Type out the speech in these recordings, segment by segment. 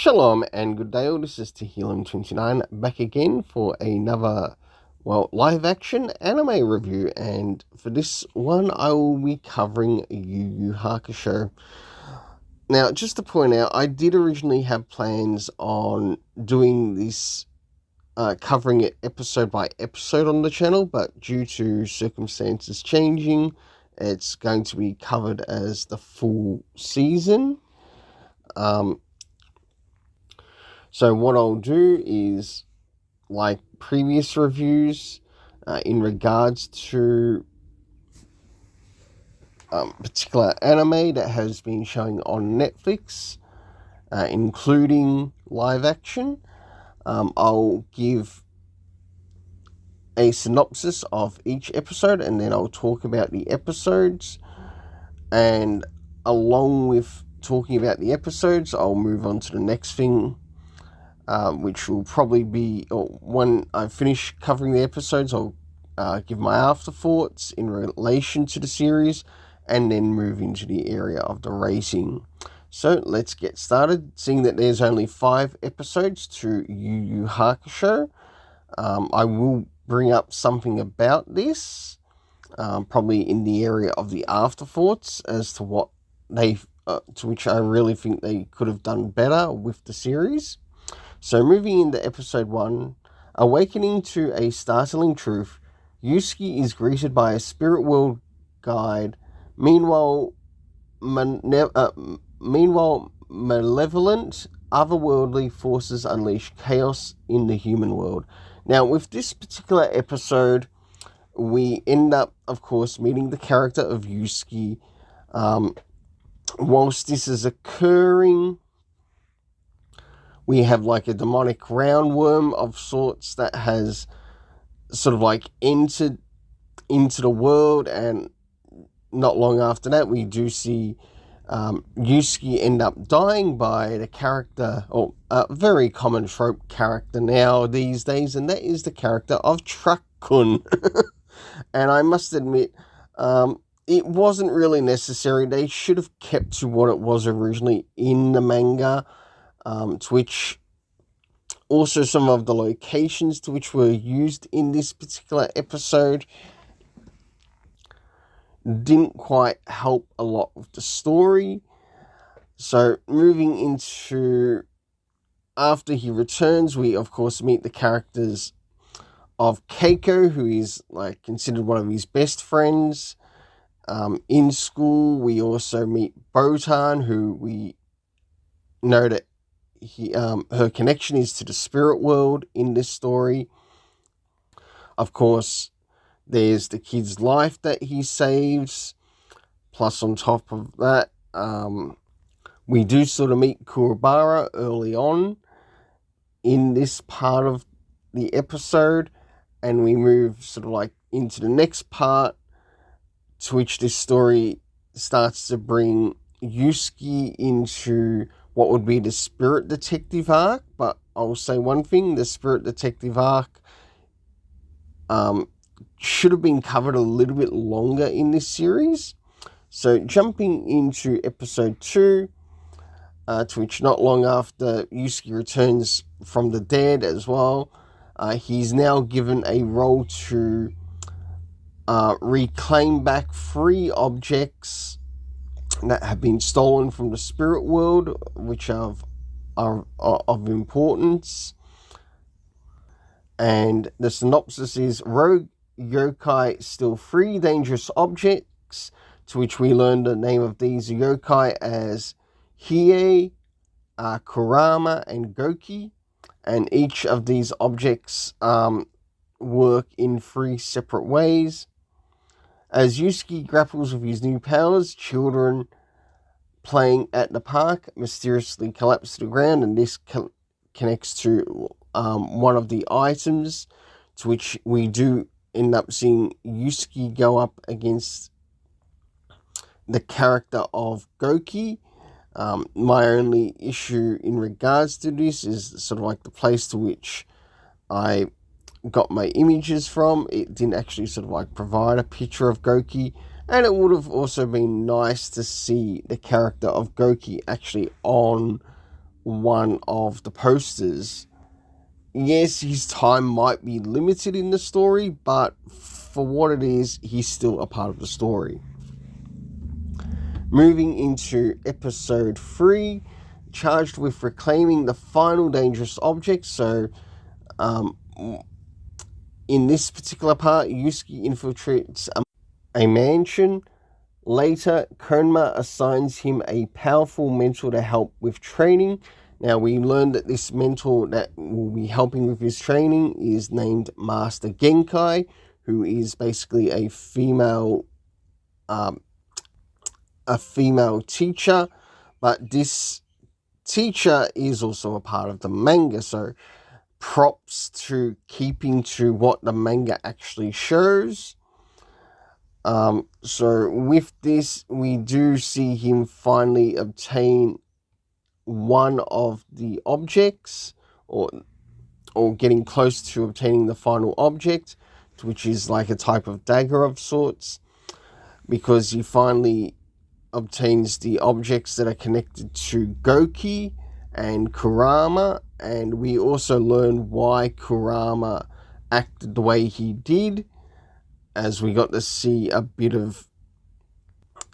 Shalom and good day all, this is Tehillim29 back again for another, live action anime review, and for this one I will be covering YuYu Hakusho. Now, just to point out, I did originally have plans on doing this, covering it episode by episode on the channel, but due to circumstances changing, it's going to be covered as the full season. So what I'll do is, like previous reviews, in regards to particular anime that has been showing on Netflix, including live action, I'll give a synopsis of each episode, and then I'll talk about the episodes, and along with talking about the episodes, I'll move on to the next thing, which will probably be, when I finish covering the episodes, I'll give my afterthoughts in relation to the series, and then move into the area of the racing. So let's get started. Seeing that there's only 5 episodes to YuYu Hakusho, I will bring up something about this, probably in the area of the afterthoughts, as to what they, to which I really think they could have done better with the series. So moving into episode 1, awakening to a startling truth, Yusuke is greeted by a spirit world guide. Meanwhile, malevolent, otherworldly forces unleash chaos in the human world. Now, with this particular episode, we end up, of course, meeting the character of Yusuke. Whilst this is occurring, we have like a demonic roundworm of sorts that has sort of like entered into the world, and not long after that we do see Yusuke end up dying by the character, or a very common trope character now these days, and that is the character of Truck-kun. And I must admit, it wasn't really necessary. They should have kept to what it was originally in the manga, to which also some of the locations to which were used in this particular episode didn't quite help a lot with the story. So moving into, after he returns, we of course meet the characters of Keiko, who is like considered one of his best friends. In school, we also meet Botan, who we know that her connection is to the spirit world in this story. Of course, there's the kid's life that he saves. Plus, on top of that, we do sort of meet Kuwabara early on in this part of the episode, and we move sort of like into the next part, to which this story starts to bring Yusuke into what would be the Spirit Detective arc. But I'll say one thing, the Spirit Detective arc should have been covered a little bit longer in this series. So jumping into episode 2, to which not long after Yusuke returns from the dead as well, he's now given a role to reclaim back 3 objects that have been stolen from the spirit world, which are of importance. And the synopsis is: rogue yokai steal 3 dangerous objects, to which we learn the name of these yokai as Hiei, Kurama, and Goki. And each of these objects work in 3 separate ways. As Yusuke grapples with his new powers, children playing at the park mysteriously collapse to the ground, and this connects to one of the items, to which we do end up seeing Yusuke go up against the character of Goki. My only issue in regards to this is sort of like the place to which I got my images from. It didn't actually sort of like provide a picture of Goki, and it would have also been nice to see the character of Goki actually on one of the posters. Yes, his time might be limited in the story, but for what it is, he's still a part of the story. Moving into episode 3, charged with reclaiming the final dangerous object. So, in this particular part, Yusuke infiltrates a mansion. Later, Konma assigns him a powerful mentor to help with training. Now, we learned that this mentor that will be helping with his training is named Master Genkai, who is basically a female teacher, but this teacher is also a part of the manga, so props to keeping to what the manga actually shows. So with this, we do see him finally obtain one of the objects, or getting close to obtaining the final object, which is like a type of dagger of sorts, because he finally obtains the objects that are connected to Goki and Kurama, and we also learn why Kurama acted the way he did, as we got to see a bit of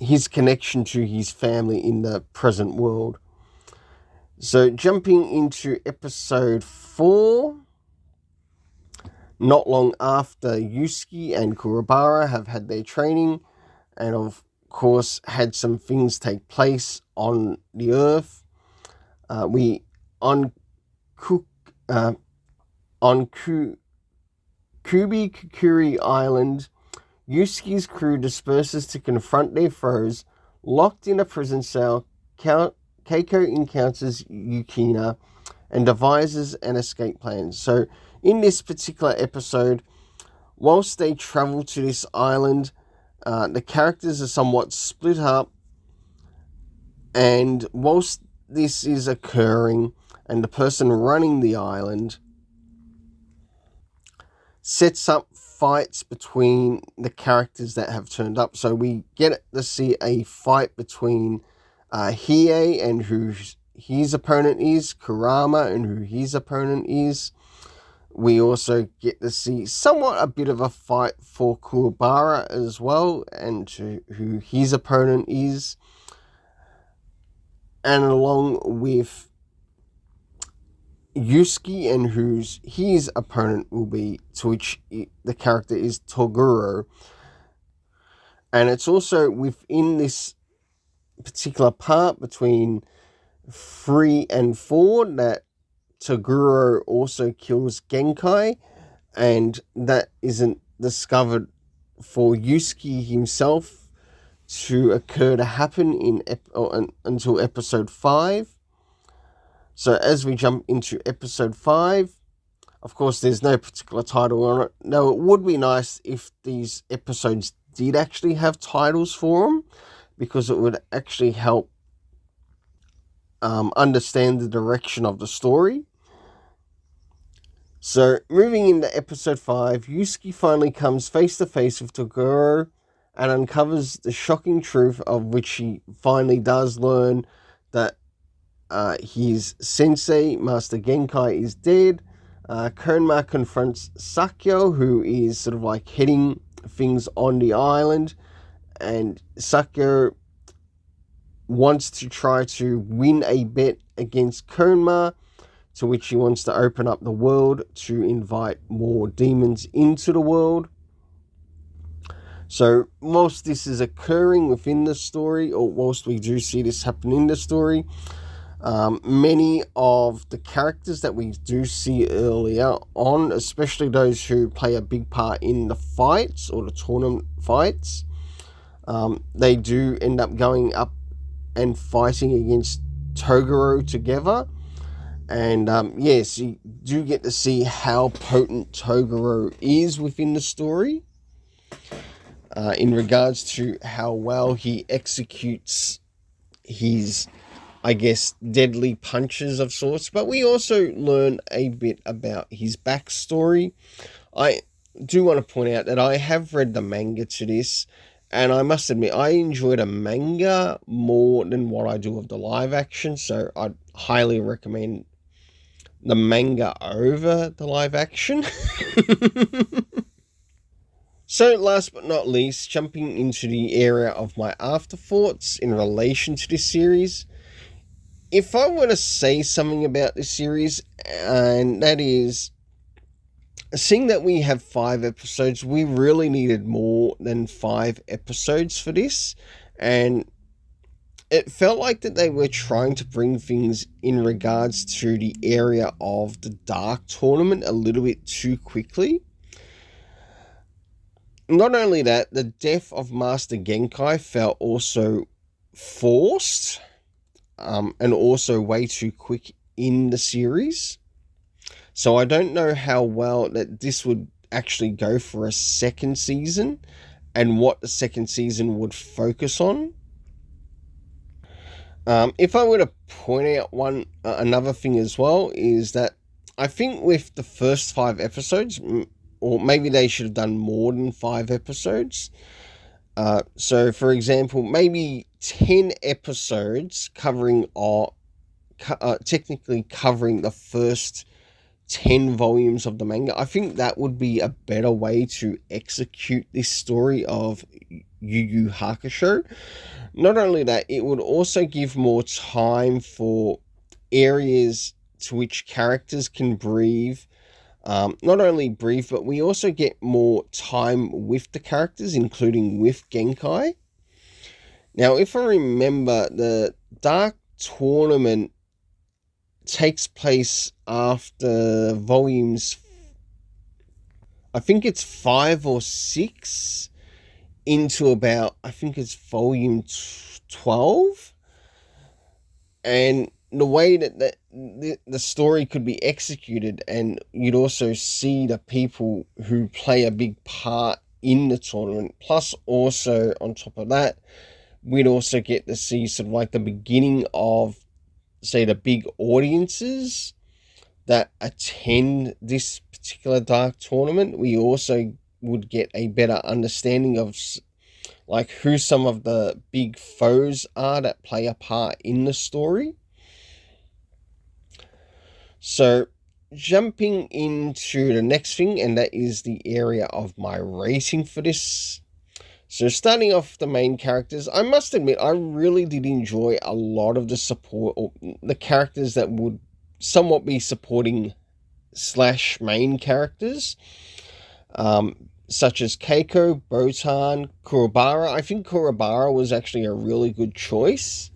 his connection to his family in the present world. So jumping into episode 4, not long after Yusuke and Kurabara have had their training, and of course had some things take place on the Earth, on Kubikukuri Island, Yusuke's crew disperses to confront their foes. Locked in a prison cell, Keiko encounters Yukina and devises an escape plan. So in this particular episode, whilst they travel to this island, the characters are somewhat split up, and whilst this is occurring and the person running the island sets up fights between the characters that have turned up. So we get to see a fight between Hiei and who his opponent is, Kurama and who his opponent is. We also get to see somewhat a bit of a fight for Kuwabara as well, and who his opponent is. And along with Yusuke and whose his opponent will be, to which the character is Toguro. And it's also within this particular part between 3 and 4 that Toguro also kills Genkai, and that isn't discovered for Yusuke himself to occur to happen until episode 5. So as we jump into episode 5, of course there's no particular title on it. Now it would be nice if these episodes did actually have titles for them, because it would actually help understand the direction of the story. So moving into episode 5, Yusuke finally comes face to face with Toguro and uncovers the shocking truth, of which he finally does learn that his sensei, Master Genkai, is dead. Konma confronts Sakyo, who is sort of like heading things on the island, and Sakyo wants to try to win a bet against Konma, to which he wants to open up the world to invite more demons into the world. So whilst this is occurring within the story, or whilst we do see this happen in the story, many of the characters that we do see earlier on, especially those who play a big part in the fights or the tournament fights, they do end up going up and fighting against Toguro together. And yes, you do get to see how potent Toguro is within the story, in regards to how well he executes his, I guess, deadly punches of sorts. But we also learn a bit about his backstory. I do want to point out that I have read the manga to this, And I must admit, I enjoyed a manga more than what I do of the live action, so I'd highly recommend the manga over the live action. So last but not least, jumping into the area of my afterthoughts in relation to this series. If I were to say something about this series, and that is, seeing that we have 5 episodes, we really needed more than 5 episodes for this. And it felt like that they were trying to bring things in regards to the area of the Dark Tournament a little bit too quickly. Not only that, the death of Master Genkai felt also forced, and also way too quick in the series. So I don't know how well that this would actually go for a second season, and what the second season would focus on. If I were to point out another thing as well, is that I think with the first 5 episodes, or maybe they should have done more than 5 episodes. So, for example, maybe 10 episodes covering, technically covering the first 10 volumes of the manga. I think that would be a better way to execute this story of YuYu Hakusho. Not only that, it would also give more time for areas to which characters can breathe. Not only breathe, but we also get more time with the characters, including with Genkai. Now, if I remember, the Dark Tournament takes place after volumes, I think it's 5 or 6 into about, I think it's volume 12. And the way that the story could be executed, and you'd also see the people who play a big part in the tournament, plus also on top of that, we'd also get to see sort of like the beginning of, say, the big audiences that attend this particular Dark Tournament. We also would get a better understanding of like who some of the big foes are that play a part in the story. So jumping into the next thing, and that is the area of my rating for this. So starting off the main characters, I must admit I really did enjoy a lot of the support, or the characters that would somewhat be supporting / main characters, such as Keiko, Botan, Kurobara. I think Kurobara was actually a really good choice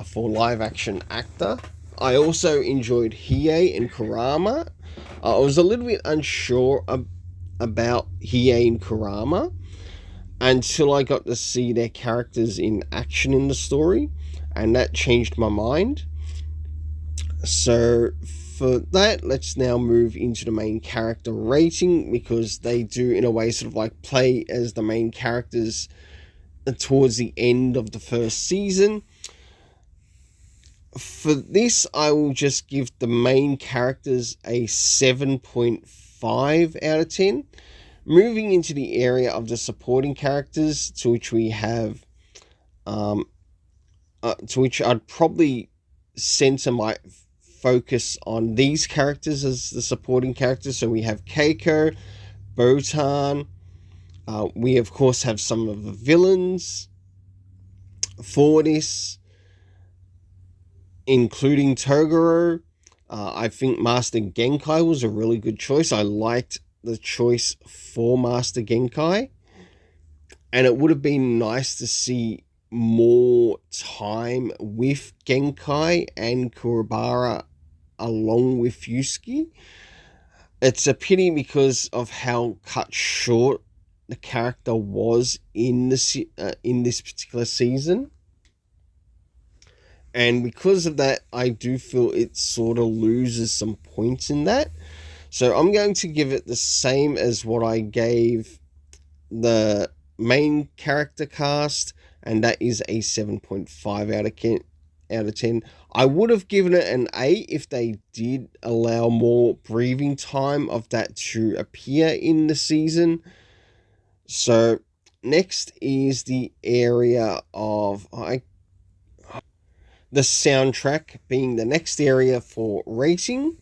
for live action actor. I also enjoyed Hiei and Kurama. I was a little bit unsure about Hiei and Kurama until I got to see their characters in action in the story, and that changed my mind. So for that, let's now move into the main character rating, because they do in a way sort of like play as the main characters towards the end of the first season. For this, I will just give the main characters a 7.5 out of 10. Moving into the area of the supporting characters, to which we have, to which I'd probably center my focus on these characters as the supporting characters. So we have Keiko, Botan. We of course have some of the villains for this, including Toguro. I think Master Genkai was a really good choice. I liked the choice for Master Genkai, and it would have been nice to see more time with Genkai and Kurobara along with Yusuke. It's a pity because of how cut short the character was in this particular season. And because of that, I do feel it sort of loses some points in that. So I'm going to give it the same as what I gave the main character cast, and that is a 7.5 out of 10. I would have given it an 8 if they did allow more breathing time of that to appear in the season. So next is the area of the soundtrack being the next area for racing.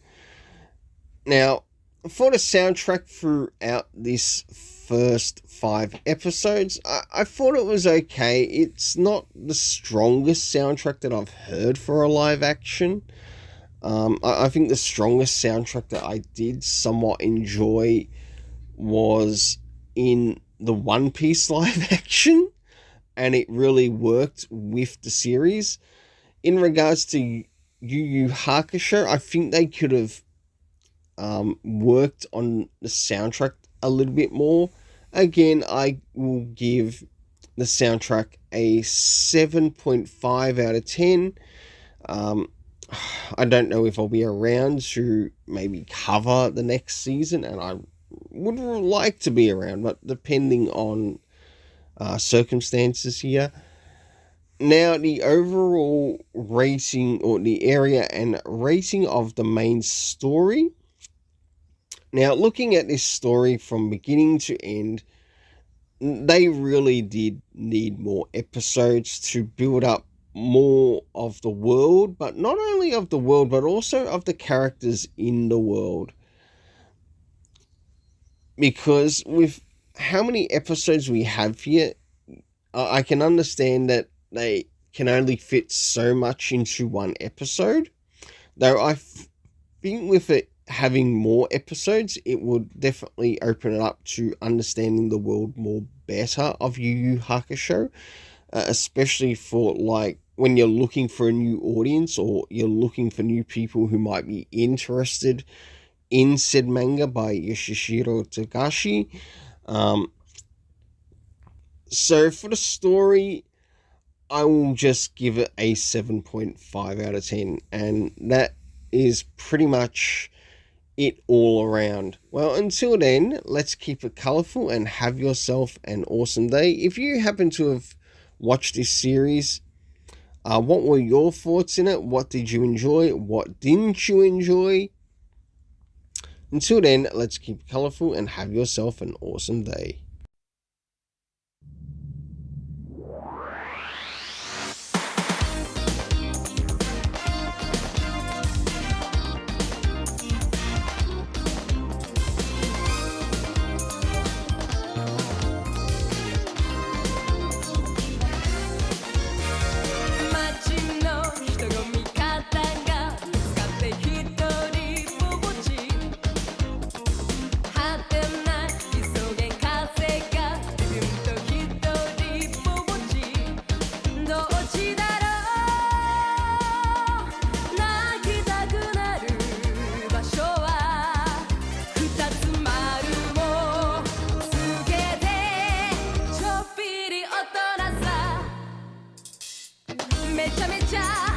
Now, for the soundtrack throughout this first 5 episodes, I thought it was okay. It's not the strongest soundtrack that I've heard for a live action. I think the strongest soundtrack that I did somewhat enjoy was in the One Piece live action, and it really worked with the series. In regards to YuYu Hakusho, I think they could have worked on the soundtrack a little bit more. Again, I will give the soundtrack a 7.5 out of 10. I don't know if I'll be around to maybe cover the next season, and I would like to be around, but depending on circumstances here. Now, the overall rating, or the area and rating of the main story. Now, looking at this story from beginning to end, they really did need more episodes to build up more of the world, but not only of the world, but also of the characters in the world. Because with how many episodes we have here, I can understand that they can only fit so much into one episode. Though I think with it having more episodes, it would definitely open it up to understanding the world more better of YuYu Hakusho, especially for like when you're looking for a new audience, or you're looking for new people who might be interested in said manga by Yoshishiro Tagashi. So for the story, I will just give it a 7.5 out of 10, and that is pretty much it all around. Well, until then, let's keep it colourful and have yourself an awesome day. If you happen to have watched this series, what were your thoughts in it? What did you enjoy? What didn't you enjoy? Until then, let's keep it colourful and have yourself an awesome day.めちゃめちゃ